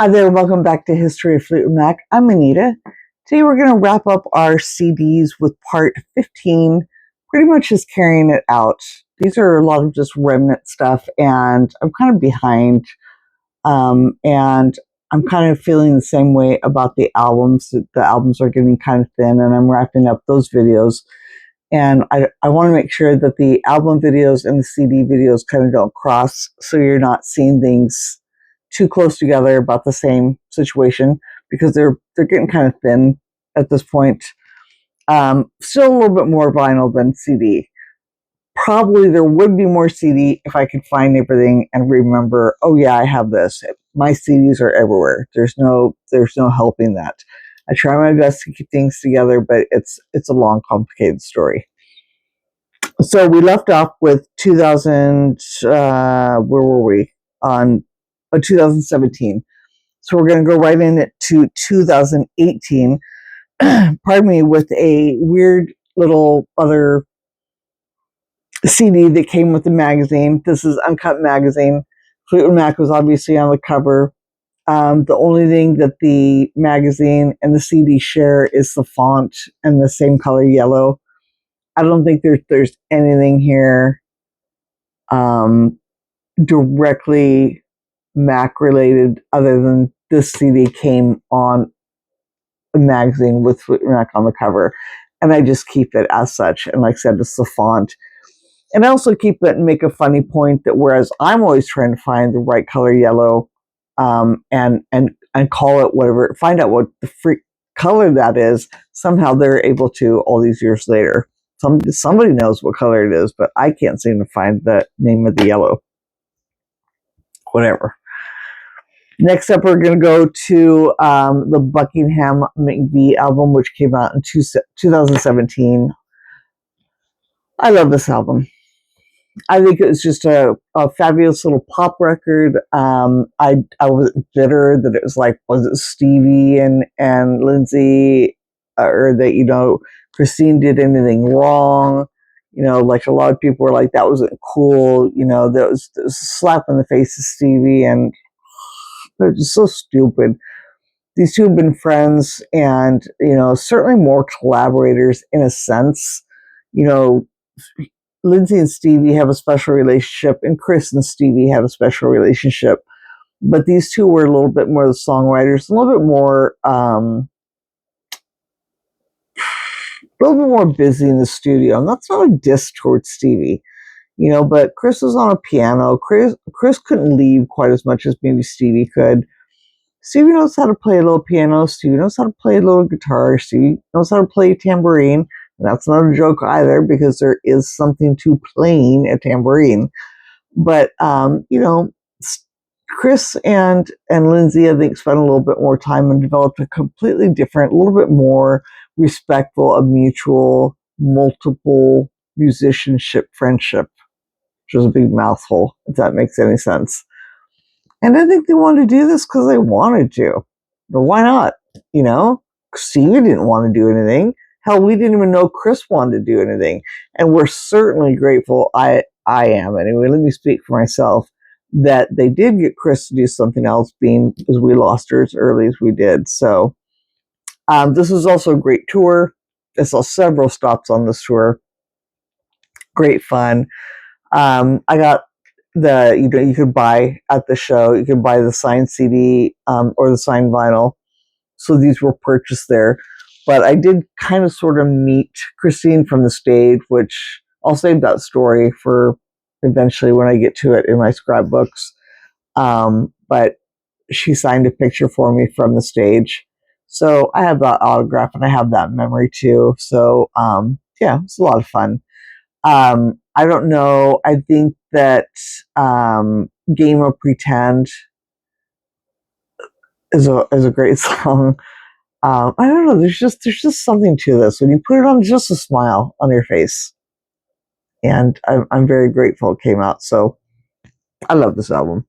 Hi there, welcome back to History of Fleetwood Mac. I'm Anita. Today we're going to wrap up our CDs with part 15, pretty much just carrying it out. These are a lot of just remnant stuff, and I'm kind of behind, and I'm kind of feeling the same way about the albums. The albums are getting kind of thin, and I'm wrapping up those videos. And I want to make sure that the album videos and the CD videos kind of don't cross, so you're not seeing things too close together about the same situation, because they're getting kind of thin at this point. Still a little bit more vinyl than CD. Probably there would be more CD if I could find everything and remember, oh yeah, I have this. My CDs are everywhere. There's no helping that. I try my best to keep things together, but it's a long, complicated story. So we left off with 2000. Where were we? On 2017. So we're going to go right in to 2018. Pardon me, with a weird little other CD that came with the magazine. This is Uncut Magazine. Fleetwood Mac was obviously on the cover. The only thing that the magazine and the CD share is the font and the same color yellow. I don't think there's anything here directly Mac related other than this CD came on a magazine with Fleetwood Mac on the cover, and I just keep it as such. And like I said, it's the font. And I also keep it and make a funny point that whereas I'm always trying to find the right color yellow, and call it whatever, find out what the freak color that is, somehow they're able to all these years later. Somebody knows what color it is, but I can't seem to find the name of the yellow. Whatever. Next up, we're going to go to the Buckingham McVie album, which came out in 2017. I love this album. I think it was just a fabulous little pop record. I was bitter that it was like, was it Stevie and Lindsey, or that, Christine did anything wrong? Like a lot of people were like, that wasn't cool. That was a slap in the face of Stevie, and they're just so stupid. These two have been friends and, certainly more collaborators in a sense. Lindsey and Stevie have a special relationship, and Chris and Stevie have a special relationship. But these two were a little bit more the songwriters, a little bit more busy in the studio. And that's not a diss towards Stevie, but Chris was on a piano. Chris couldn't leave quite as much as maybe Stevie could. Stevie knows how to play a little piano. Stevie knows how to play a little guitar. Stevie knows how to play a tambourine. And that's not a joke either, because there is something to playing a tambourine. But, Chris and Lindsey, I think, spent a little bit more time and developed a completely different, a little bit more respectful of mutual, multiple musicianship friendship, which was a big mouthful, if that makes any sense. And I think they wanted to do this because they wanted to. But why not? Stevie didn't want to do anything. Hell, we didn't even know Chris wanted to do anything. And we're certainly grateful, I am anyway, let me speak for myself, that they did get Chris to do something else, being as we lost her as early as we did. So this was also a great tour. I saw several stops on this tour. Great fun. I got you could buy at the show, you could buy the signed CD or the signed vinyl. So these were purchased there. But I did kind of sort of meet Christine from the stage, which I'll save that story for eventually when I get to it in my scrapbooks. But she signed a picture for me from the stage. So I have that autograph and I have that memory too. So yeah, it's a lot of fun. I don't know. I think that Game of Pretend is a great song. I don't know. There's just something to this. When you put it on, just a smile on your face. And I'm very grateful it came out. So I love this album.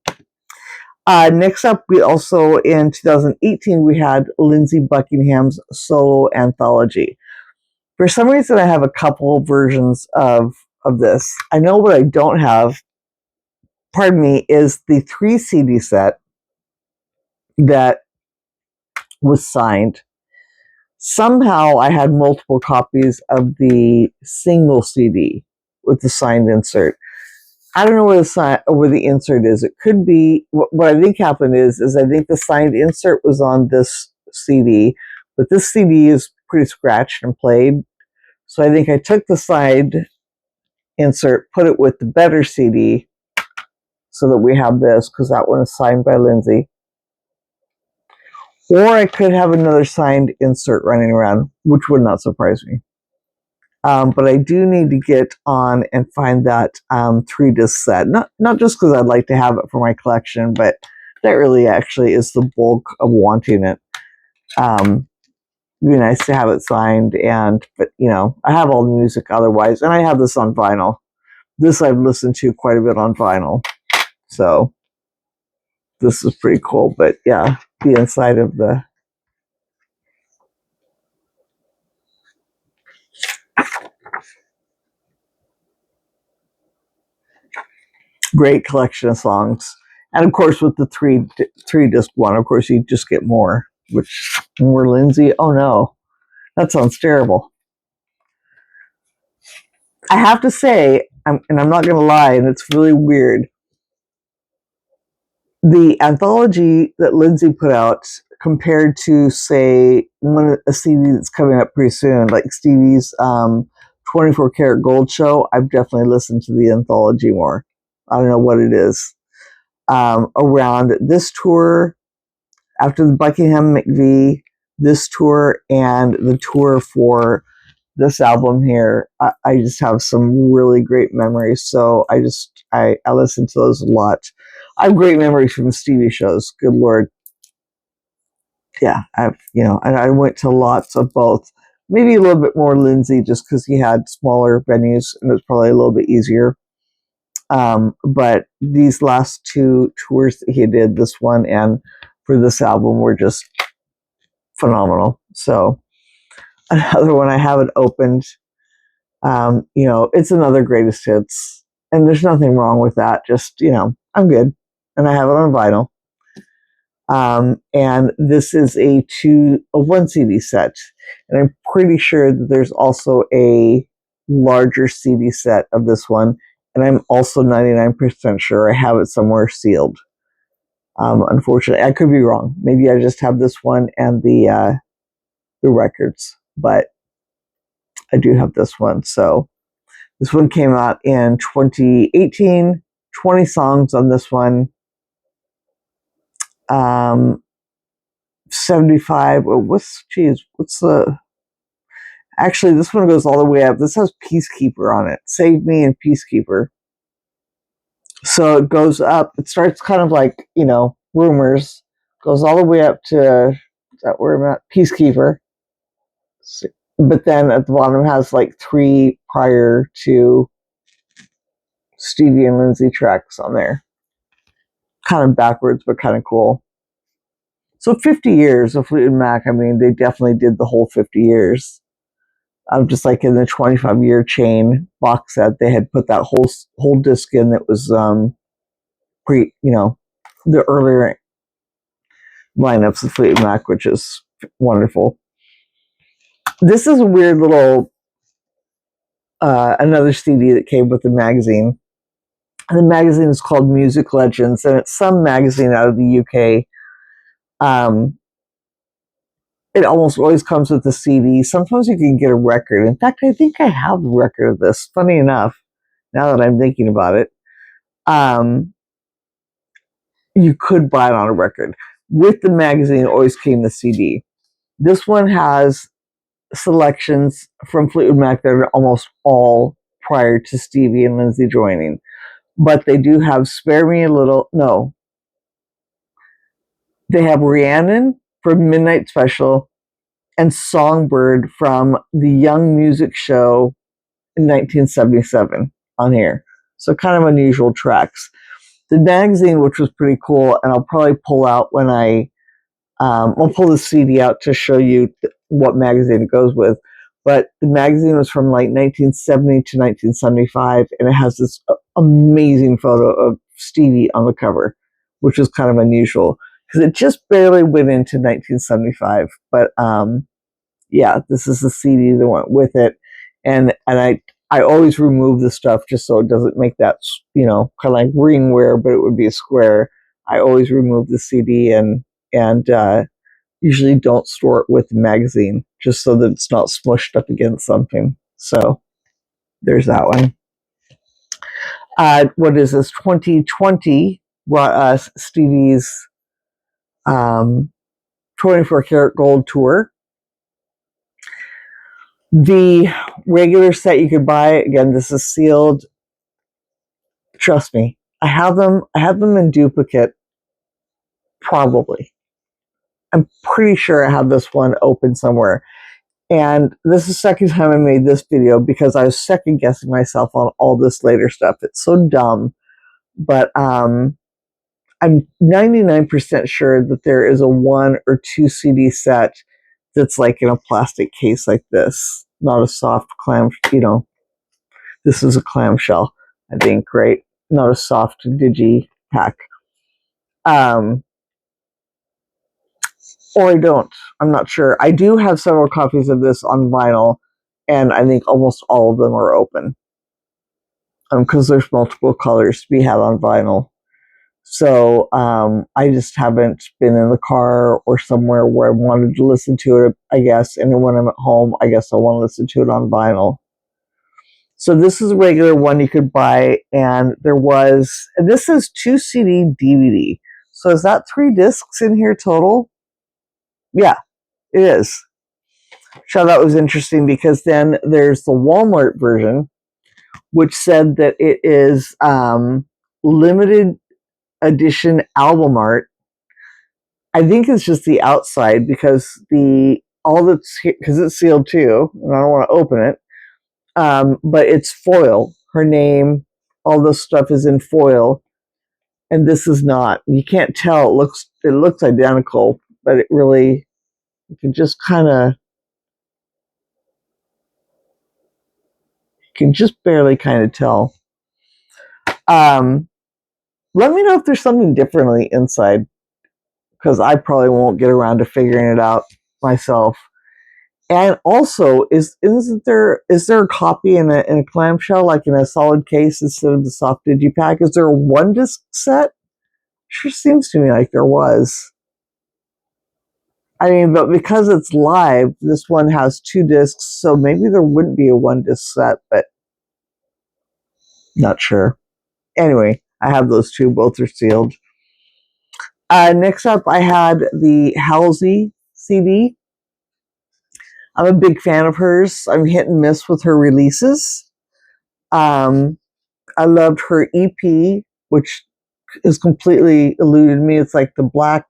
Next up, we also, in 2018, we had Lindsey Buckingham's solo anthology. For some reason, I have a couple versions of this. I know what I don't have, pardon me, is the 3 CD set that was signed. Somehow I had multiple copies of the single CD with the signed insert. I don't know where the insert is. It could be what I think happened is I think the signed insert was on this CD, but this CD is pretty scratched and played. So I think I took the side insert, put it with the better CD, so that we have this, because that one is signed by Lindsey. Or I could have another signed insert running around, which would not surprise me. But I do need to get on and find that 3-disc set. Not just because I'd like to have it for my collection, but that really actually is the bulk of wanting it. It'd be nice to have it signed, but I have all the music otherwise, and I have this on vinyl. This I've listened to quite a bit on vinyl, so this is pretty cool. But yeah, the inside of the great collection of songs. And of course, with the three disc one, of course, you just get more. Which more Lindsey? Oh no, that sounds terrible. I have to say, and I'm not going to lie, and it's really weird. The anthology that Lindsey put out compared to, say, a CD that's coming up pretty soon, like Stevie's 24 Karat Gold show, I've definitely listened to the anthology more. I don't know what it is. Around this tour, after the Buckingham McVie, this tour, and the tour for this album here, I just have some really great memories. So I listen to those a lot. I have great memories from Stevie shows. Good Lord. Yeah, I went to lots of both. Maybe a little bit more Lindsey just because he had smaller venues and it was probably a little bit easier. But these last two tours that he did, this one and for this album, were just phenomenal. So another one I haven't opened. It's another greatest hits, and there's nothing wrong with that. Just I'm good, and I have it on vinyl. And this is a 1 CD set, and I'm pretty sure that there's also a larger CD set of this one, and I'm also 99% sure I have it somewhere sealed. Unfortunately, I could be wrong. Maybe I just have this one and the records, but I do have this one. So this one came out in 2018. 20 songs on this one. 75. What's the? Actually, this one goes all the way up. This has Peacekeeper on it. Save Me and Peacekeeper. So it goes up. It starts kind of like Rumors. Goes all the way up to, is that where I'm at? Peacekeeper. But then at the bottom has like 3 prior to Stevie and Lindsey tracks on there. Kind of backwards, but kind of cool. So 50 years of Fleetwood Mac. I mean, they definitely did the whole 50 years. Just like in the 25-year chain box set, they had put that whole disc in that was the earlier lineups of Fleetwood Mac, which is wonderful. This is a weird little another CD that came with the magazine. And the magazine is called Music Legends, and it's some magazine out of the UK. It almost always comes with a CD. Sometimes you can get a record. In fact, I think I have the record of this. Funny enough, now that I'm thinking about it, you could buy it on a record. With the magazine, always came the CD. This one has selections from Fleetwood Mac that are almost all prior to Stevie and Lindsey joining. But they do have Spare Me a Little. No. They have Rhiannon from Midnight Special and Songbird from the Young Music Show in 1977 on here. So kind of unusual tracks. The magazine, which was pretty cool, and I'll probably pull out when I'll pull the CD out to show you what magazine it goes with. But the magazine was from like 1970 to 1975, and it has this amazing photo of Stevie on the cover, which is kind of unusual. because it just barely went into 1975. But yeah, this is the CD that went with it, and I always remove the stuff just so it doesn't make that, you know, kind of like ringware, but it would be a square. I always remove the CD and usually don't store it with the magazine just so that it's not smushed up against something. So there's that one. What is this? 2020 brought us Stevie's 24 karat gold tour. The regular set you could buy, again, this is sealed. Trust me, I have them in duplicate, probably. I'm pretty sure I have this one open somewhere. And this is the second time I made this video because I was second guessing myself on all this later stuff. It's so dumb. But I'm 99% sure that there is a 1 or 2 CD set that's like in a plastic case like this, not a soft clam, you know, this is a clamshell, I think, right? Not a soft digi pack. Or I don't. I'm not sure. I do have several copies of this on vinyl, and I think almost all of them are open. Because there's multiple colors to be had on vinyl. So I just haven't been in the car or somewhere where I wanted to listen to it, I guess. And when I'm at home, I guess I want to listen to it on vinyl. So this is a regular one you could buy, and this is 2 CD DVD. So is that 3 discs in here total? Yeah, it is. So that was interesting because then there's the Walmart version, which said that it is limited edition album art. I think it's just the outside because because it's sealed too, and I don't want to open it. But it's foil. Her name, all this stuff is in foil, and this is not. You can't tell. It looks identical, but it really, you can just kind of, you can just barely kind of tell. Let me know if there's something differently inside, because I probably won't get around to figuring it out myself. And also, is there a copy in a clamshell, like in a solid case instead of the soft digipack? Is there a 1 disc set? Sure seems to me like there was. I mean, but because it's live, this one has 2 discs, so maybe there wouldn't be a 1 disc set, but not sure. Anyway, I have those 2, both are sealed. Next up, I had the Halsey CD. I'm a big fan of hers. I'm hit and miss with her releases. I loved her EP, which has completely eluded me. It's like the Black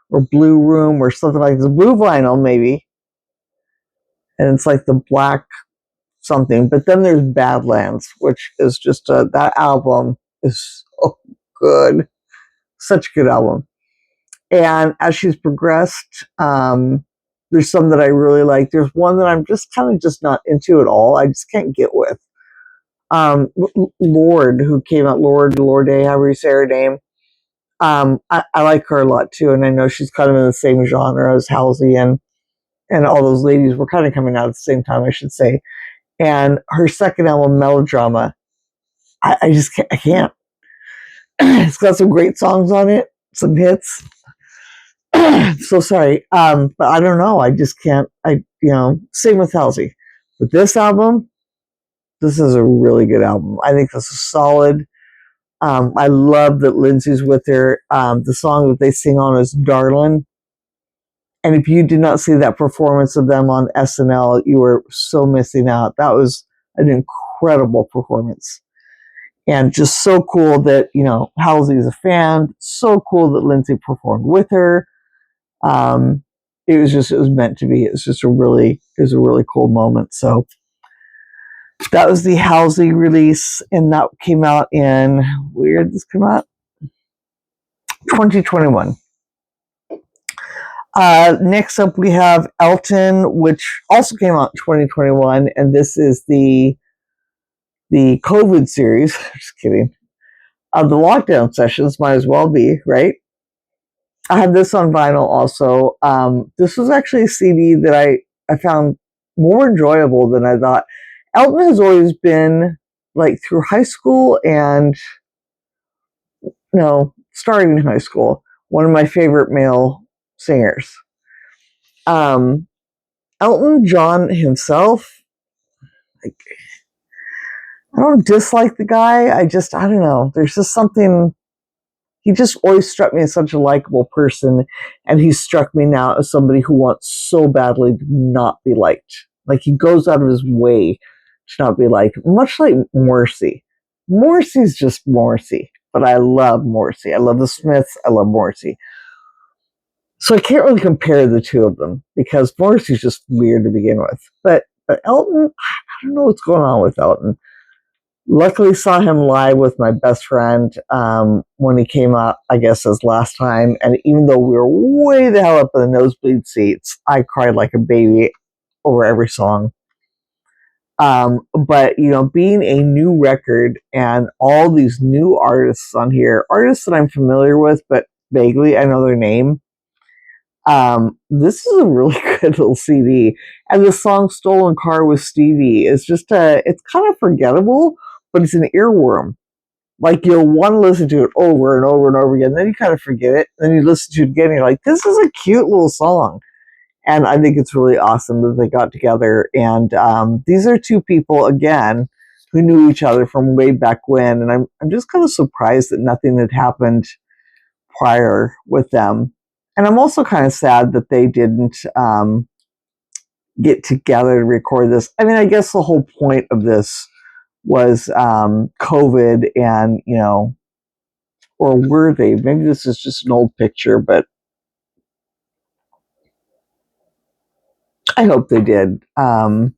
or Blue Room or something like this. Blue Vinyl, maybe. And it's like the Black something. But then there's Badlands, which is just that album is so good. Such a good album. And as she's progressed, there's some that I really like. There's one that I'm just kind of just not into at all. I just can't get with. Lorde, who came out, Lorde, however you say her name. I like her a lot too, and I know she's kind of in the same genre as Halsey and all those ladies were kind of coming out at the same time, I should say. And her second album, Melodrama, I just can't, I can't. It's got some great songs on it, some hits. So sorry, but I don't know. I just can't. Same with Halsey. But this album, this is a really good album. I think this is solid. I love that Lindsey's with her. The song that they sing on is Darlin'. And if you did not see that performance of them on SNL, you were so missing out. That was an incredible performance. And just so cool that, Halsey's a fan. So cool that Lindsey performed with her. It was meant to be. It was a really cool moment. So that was the Halsey release, and that came out in, where did this come out? 2021. Next up, we have Elton, which also came out in 2021, and this is the COVID series. Just kidding. The lockdown sessions might as well be, right? I have this on vinyl also. This was actually a CD that I found more enjoyable than I thought. Elton has always been, like, through high school and, starting in high school, one of my favorite male singers. Um, Elton John himself, like, I don't dislike the guy. I don't know. There's just something. He just always struck me as such a likable person, and he struck me now as somebody who wants so badly to not be liked. Like, he goes out of his way to not be liked, much like Morrissey. Morrissey's just Morrissey, but I love Morrissey. I love the Smiths. I love Morrissey. So I can't really compare the two of them because Morrissey's just weird to begin with. But Elton, I don't know what's going on with Elton. Luckily saw him live with my best friend when he came out, I guess, his last time. And even though we were way the hell up in the nosebleed seats, I cried like a baby over every song. But, being a new record and all these new artists on here, artists that I'm familiar with, but vaguely I know their name. This is a really good little CD. And the song Stolen Car with Stevie is just it's kind of forgettable, but it's an earworm. Like, you'll want to listen to it over and over and over again. Then you kind of forget it. Then you listen to it again and you're like, this is a cute little song. And I think it's really awesome that they got together. And these are two people, again, who knew each other from way back when. And I'm just kind of surprised that nothing had happened prior with them. And I'm also kind of sad that they didn't get together to record this. I mean, I guess the whole point of this was COVID and, or were they? Maybe this is just an old picture, but I hope they did. But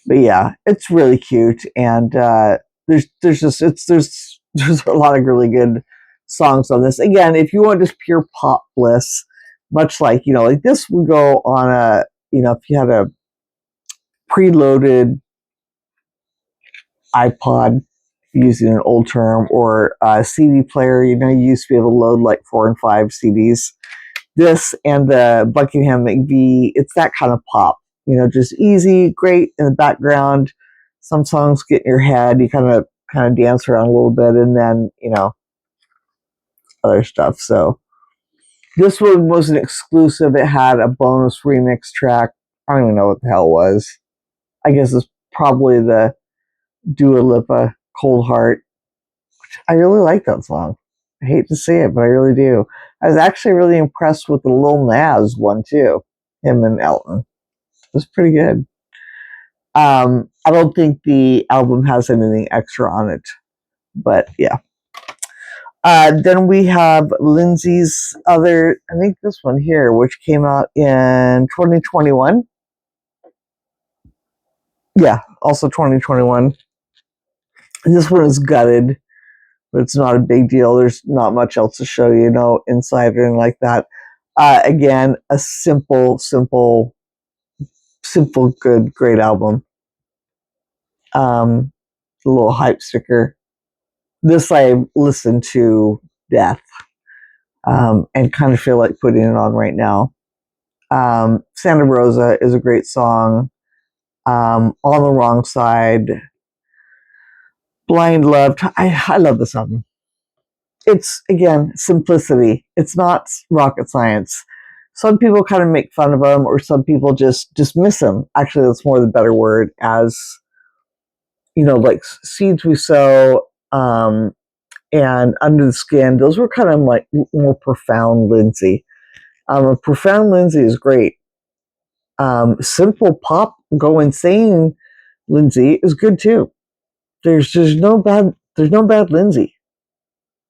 yeah, it's really cute. And there's a lot of really good songs on this. Again, if you want just pure pop bliss, much like, like this would go on if you had a preloaded iPod, using an old term, or a CD player, you used to be able to load like 4 and 5 CDs. This and the Buckingham McVie, it's that kind of pop, just easy, great in the background. Some songs get in your head, you kind of dance around a little bit, and then, other stuff. So this one was an exclusive. It had a bonus remix track. I don't even know what the hell it was. I guess it's probably the Dua Lipa Cold Heart. I really like that song. I hate to say it, but I really do. I was actually really impressed with the Lil Nas one too. Him and Elton. It was pretty good. I don't think the album has anything extra on it, but yeah. Then we have Lindsey's other, I think this one here, which came out in 2021. Yeah, also 2021. And this one is gutted, but it's not a big deal. There's not much else to show inside or anything like that. Again, a simple, good, great album. The little hype sticker. This I listened to death, and kind of feel like putting it on right now. Santa Rosa is a great song. On the Wrong Side. Blind Love. I love this album. It's, again, simplicity. It's not rocket science. Some people kind of make fun of them, or some people just dismiss them. Actually, that's more the better word, as, like Seeds We Sow, and Under the Skin. Those were kind of like more profound Lindsey. Profound Lindsey is great. Simple pop, go insane Lindsey is good too. There's no bad Lindsey.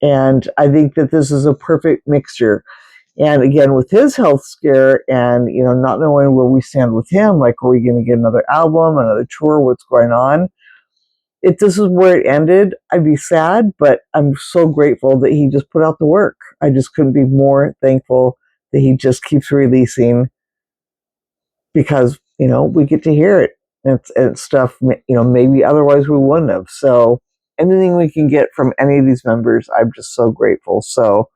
And I think that this is a perfect mixture. And again, with his health scare and, not knowing where we stand with him, like, are we going to get another album, another tour, what's going on? If this is where it ended, I'd be sad, but I'm so grateful that he just put out the work. I just couldn't be more thankful that he just keeps releasing, because, we get to hear it. And it's stuff, maybe otherwise we wouldn't have. So anything we can get from any of these members, I'm just so grateful. So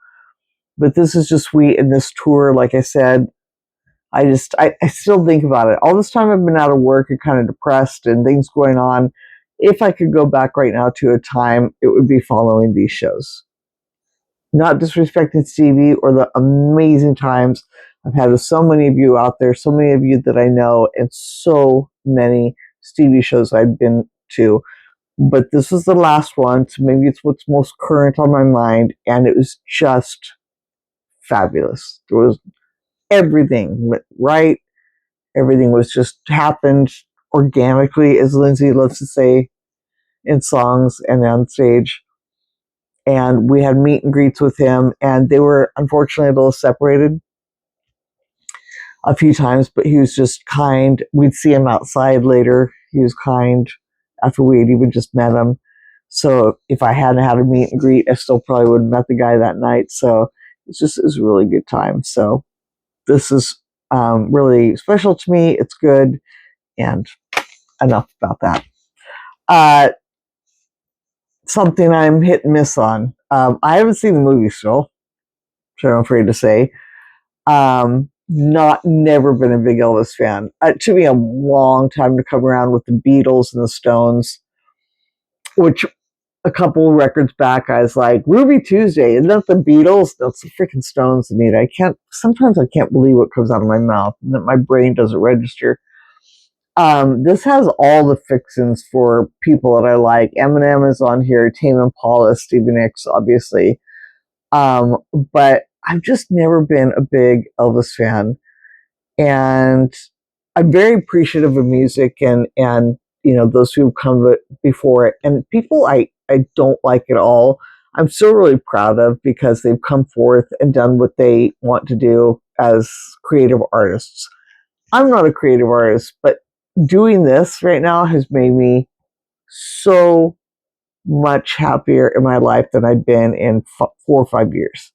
But this is just sweet. And this tour, like I said, I still think about it. All this time I've been out of work and kind of depressed and things going on. If I could go back right now to a time, it would be following these shows. Not disrespecting Stevie or the amazing times I've had with so many of you out there, so many of you that I know, and so many Stevie shows I've been to. But this was the last one, so maybe it's what's most current on my mind, and it was just fabulous. There was everything went right. Everything was just happened organically, as Lindsey loves to say in songs and on stage. And we had meet and greets with him, and they were unfortunately a little separated a few times, but he was just kind. We'd see him outside later. He was kind after we had even just met him. So if I hadn't had a meet and greet, I still probably would have met the guy that night. So it was a really good time. So this is really special to me. It's good. And enough about that. Something I'm hit and miss on. I haven't seen the movie still, so I'm afraid to say. Never been a big Elvis fan. It took me a long time to come around with the Beatles and the Stones, which a couple records back I was like, Ruby Tuesday, isn't that the Beatles? That's the freaking Stones, Anita. Sometimes I can't believe what comes out of my mouth and that my brain doesn't register. This has all the fixins for people that I like. Eminem is on here, Tame Impala, Stevie Nicks, obviously. But I've just never been a big Elvis fan. And I'm very appreciative of music and those who've come before it. And people I don't like at all, I'm still really proud of because they've come forth and done what they want to do as creative artists. I'm not a creative artist, but doing this right now has made me so much happier in my life than I've been in 4 or 5 years.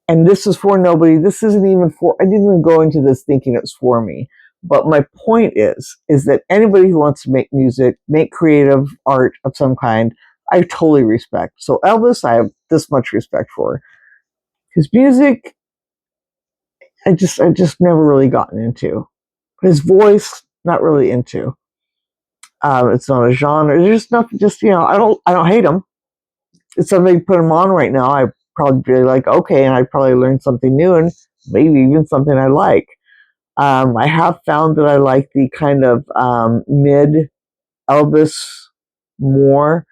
And this is for nobody. This isn't even for, I didn't even go into this thinking it's for me. But my point is that anybody who wants to make music, make creative art of some kind, I totally respect. So Elvis, I have this much respect for. His music, I just never really gotten into. His voice, not really into. It's not a genre. There's just nothing. I don't hate him. If somebody put him on right now, I probably be like, okay, and I'd probably learn something new and maybe even something I like. I have found that I like the kind of mid Elvis more,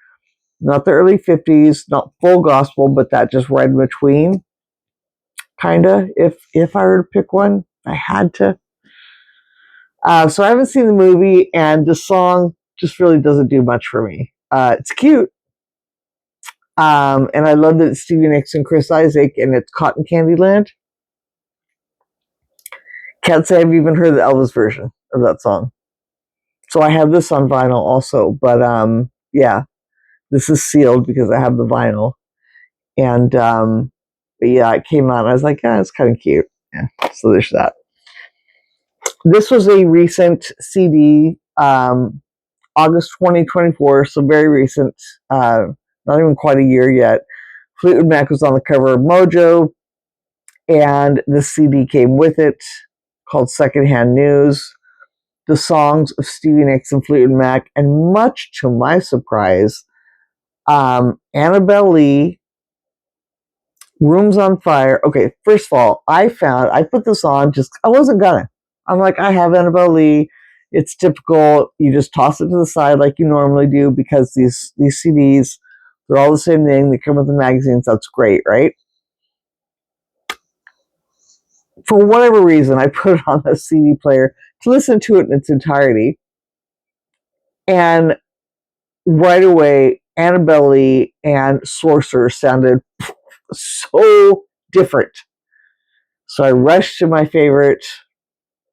not the early 50s, not full gospel, but that just right in between, kind of. If I were to pick one, I had to. So I haven't seen the movie, and the song just really doesn't do much for me. It's cute, and I love that it's Stevie Nicks and Chris Isaak, and it's Cotton Candy Land. Can't say I've even heard the Elvis version of that song. So I have this on vinyl also, but yeah, this is sealed because I have the vinyl. And but yeah, it came out and I was like, it's kind of cute. Yeah, so there's that. This was a recent CD, August 2024, so very recent, not even quite a year yet. Fleetwood Mac was on the cover of Mojo, and the CD came with it, called Secondhand News. The songs of Stevie Nicks and Fleetwood Mac, and much to my surprise, Annabelle Lee, Rooms on Fire. Okay, first of all, I put this on I wasn't gonna. I'm like, I have Annabelle Lee. It's typical. You just toss it to the side like you normally do because these CDs, they're all the same thing. They come with the magazines. That's great, right? For whatever reason, I put it on a CD player to listen to it in its entirety. And right away, Annabelle Lee and Sorcerer sounded so different. So I rushed to my favorite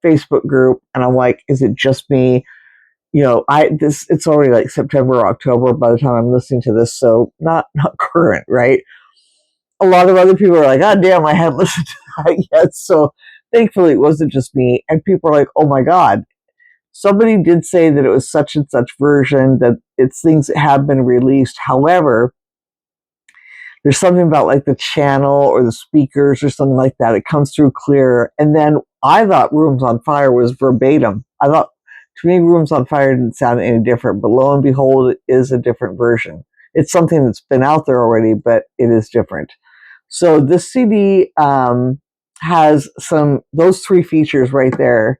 Facebook group and I'm like, is it just me? It's already like September or October by the time I'm listening to this, so not current, right? A lot of other people are like, God damn, I haven't listened to that yet. So thankfully it wasn't just me. And people are like, oh my God. Somebody did say that it was such and such version, that it's things that have been released. However, There's something about like the channel or the speakers or something like that. It comes through clear. And then I thought Rooms on Fire was verbatim. I thought, to me, Rooms on Fire didn't sound any different, but lo and behold, it is a different version. It's something that's been out there already, but it is different. So this CD has those three features right there.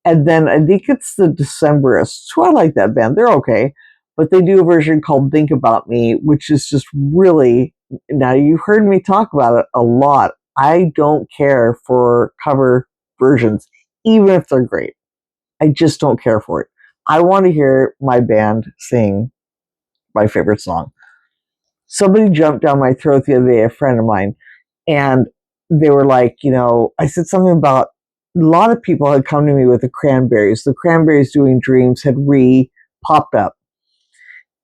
And then I think it's the Decemberists, who I like that band. They're okay. But they do a version called Think About Me, which is just really, now you've heard me talk about it a lot. I don't care for cover versions, even if they're great. I just don't care for it. I want to hear my band sing my favorite song. Somebody jumped down my throat the other day, a friend of mine, and they were like, I said something about a lot of people had come to me with the Cranberries. The Cranberries doing Dreams had popped up.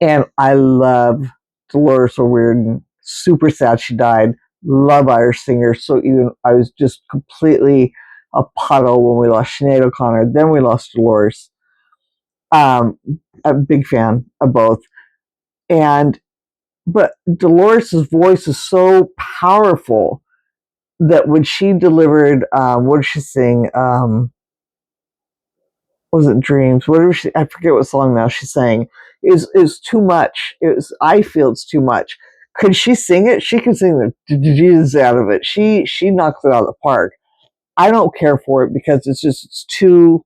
And I love Dolores O'Riordan. Super sad she died. Love Irish singers. So even I was just completely a puddle when we lost Sinead O'Connor. Then we lost Dolores. I'm a big fan of both. But Dolores' voice is so powerful that when she delivered, what did she sing? Was it Dreams? Whatever I forget what song now she sang. Is too much. I feel it's too much. Could she sing it? She could sing the Jesus out of it. She knocks it out of the park. I don't care for it because it's too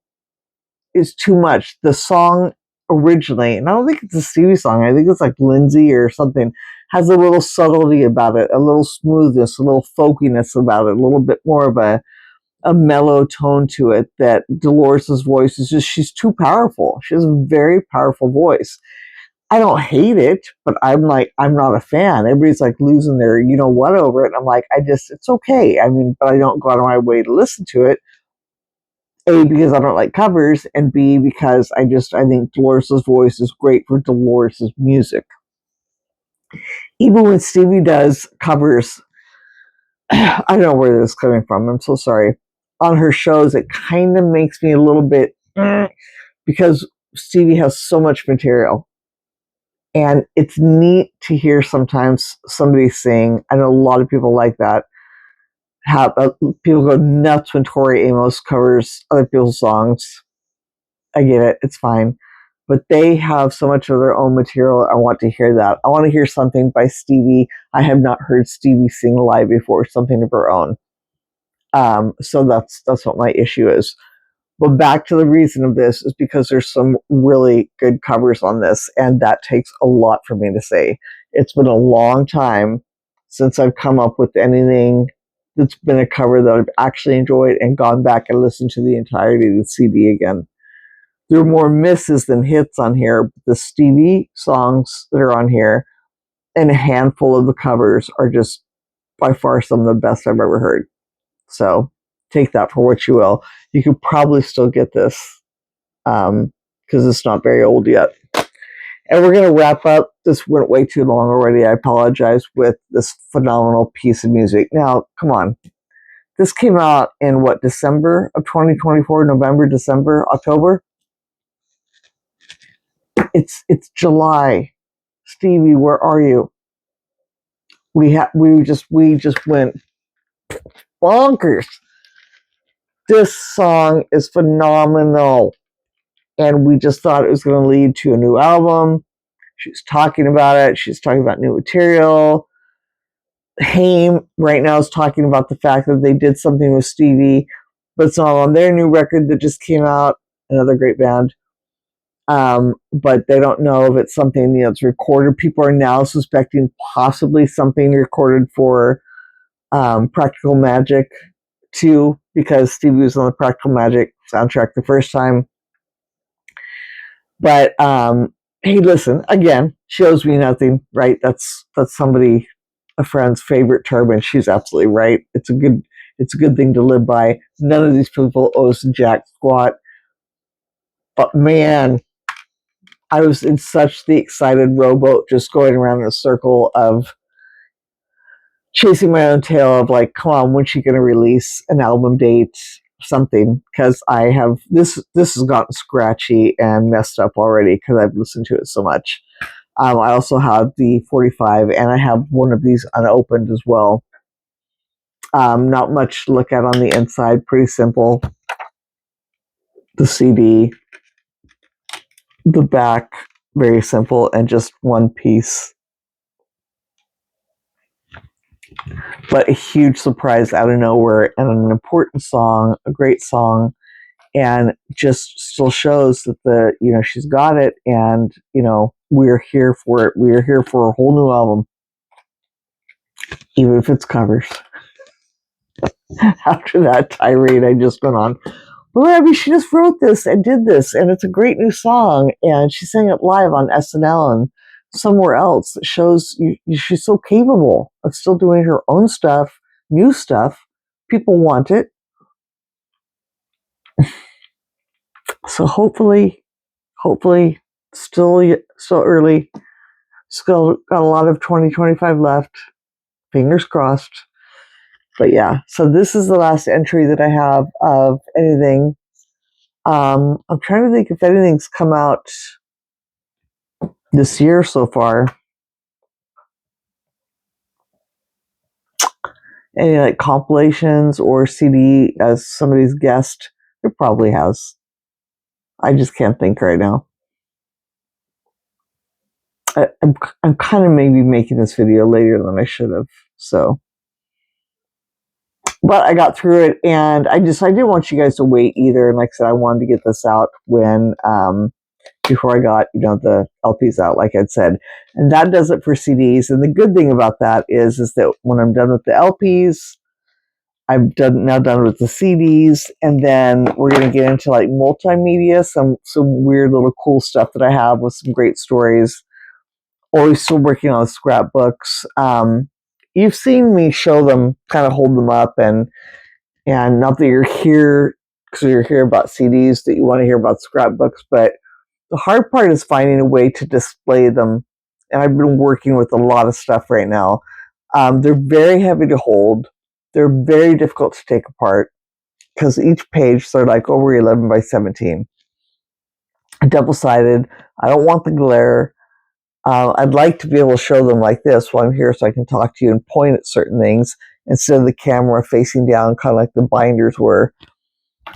much. The song originally, and I don't think it's a Stevie song. I think it's like Lindsey or something. Has a little subtlety about it, a little smoothness, a little folkiness about it, a little bit more of a mellow tone to it. That Dolores' voice is she's too powerful. She has a very powerful voice. I don't hate it, but I'm not a fan. Everybody's like losing their, what over it. And I'm like, it's okay. I mean, but I don't go out of my way to listen to it. A, because I don't like covers, and B, because I think Dolores' voice is great for Dolores' music. Even when Stevie does covers, I don't know where this is coming from. I'm so sorry. On her shows, it kind of makes me a little bit, because Stevie has so much material. And it's neat to hear sometimes somebody sing. I know a lot of people like that. People go nuts when Tori Amos covers other people's songs. I get it. It's fine. But they have so much of their own material. I want to hear that. I want to hear something by Stevie. I have not heard Stevie sing live before, something of her own. So that's what my issue is. But back to the reason of this is because there's some really good covers on this, and that takes a lot for me to say. It's been a long time since I've come up with anything that's been a cover that I've actually enjoyed and gone back and listened to the entirety of the CD again. There are more misses than hits on here. The Stevie songs that are on here and a handful of the covers are just by far some of the best I've ever heard. So take that for what you will. You could probably still get this because it's not very old yet. And we're going to wrap up. This went way too long already. I apologize, with this phenomenal piece of music. Now, come on. This came out in December of 2024? November, December, October? It's July. Stevie, where are you? We just went bonkers. This song is phenomenal. And we just thought it was going to lead to a new album. She's talking about it. She's talking about new material. Haim right now is talking about the fact that they did something with Stevie, but it's not on their new record that just came out. Another great band. But they don't know if it's something that's recorded. People are now suspecting possibly something recorded for Practical Magic 2, because Stevie was on the Practical Magic soundtrack the first time. But hey, listen, again, shows me nothing, right? That's somebody, a friend's favorite term, and she's absolutely right. It's a good thing to live by. None of these people owes jack squat. But man, I was in such the excited rowboat, just going around in a circle of chasing my own tail of like, come on, when's she going to release an album date, something? Because I have this has gotten scratchy and messed up already because I've listened to it so much. I also have the 45, and I have one of these unopened as well. Not much to look at on the inside, pretty simple. The CD, the back, very simple, and just one piece. But a huge surprise out of nowhere, and an important song, a great song, and just still shows that she's got it, and we're here for it. We're here for a whole new album, even if it's covers. After that tirade I just went on, well, I mean, she just wrote this and did this, and it's a great new song, and she sang it live on SNL and somewhere else. It shows she's so capable of still doing her own stuff, new stuff. People want it. So hopefully, still early. Still got a lot of 2025 left. Fingers crossed. But yeah, so this is the last entry that I have of anything. I'm trying to think if anything's come out this year so far. Any like compilations or CD as somebody's guest? It probably has. I just can't think right now. I'm kind of maybe making this video later than I should have. So, but I got through it, and I didn't want you guys to wait either. And like I said, I wanted to get this out when before I got the LPs out, like I'd said. And that does it for CDs. And the good thing about that is that when I'm done with the LPs, I'm now done with the CDs, and then we're going to get into like multimedia, some weird little cool stuff that I have with some great stories. Always still working on scrapbooks. You've seen me show them, kind of hold them up, and not that you're here because you're here about CDs, that you want to hear about scrapbooks, but the hard part is finding a way to display them. And I've been working with a lot of stuff right now. They're very heavy to hold. They're very difficult to take apart because each page, they're like over 11 by 17. Double-sided. I don't want the glare. I'd like to be able to show them like this while I'm here so I can talk to you and point at certain things instead of the camera facing down, kind of like the binders were.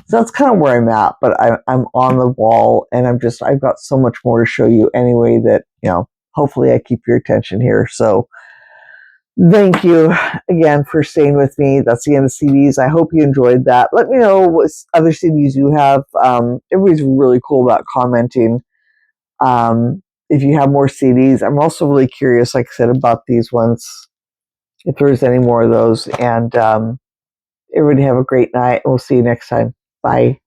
So that's kind of where I'm at, but I'm on the wall, and I've got so much more to show you anyway that, hopefully I keep your attention here. So thank you again for staying with me. That's the end of CDs. I hope you enjoyed that. Let me know what other CDs you have. Everybody's really cool about commenting. If you have more CDs, I'm also really curious, like I said, about these ones, if there's any more of those. And everybody have a great night, and we'll see you next time. Bye.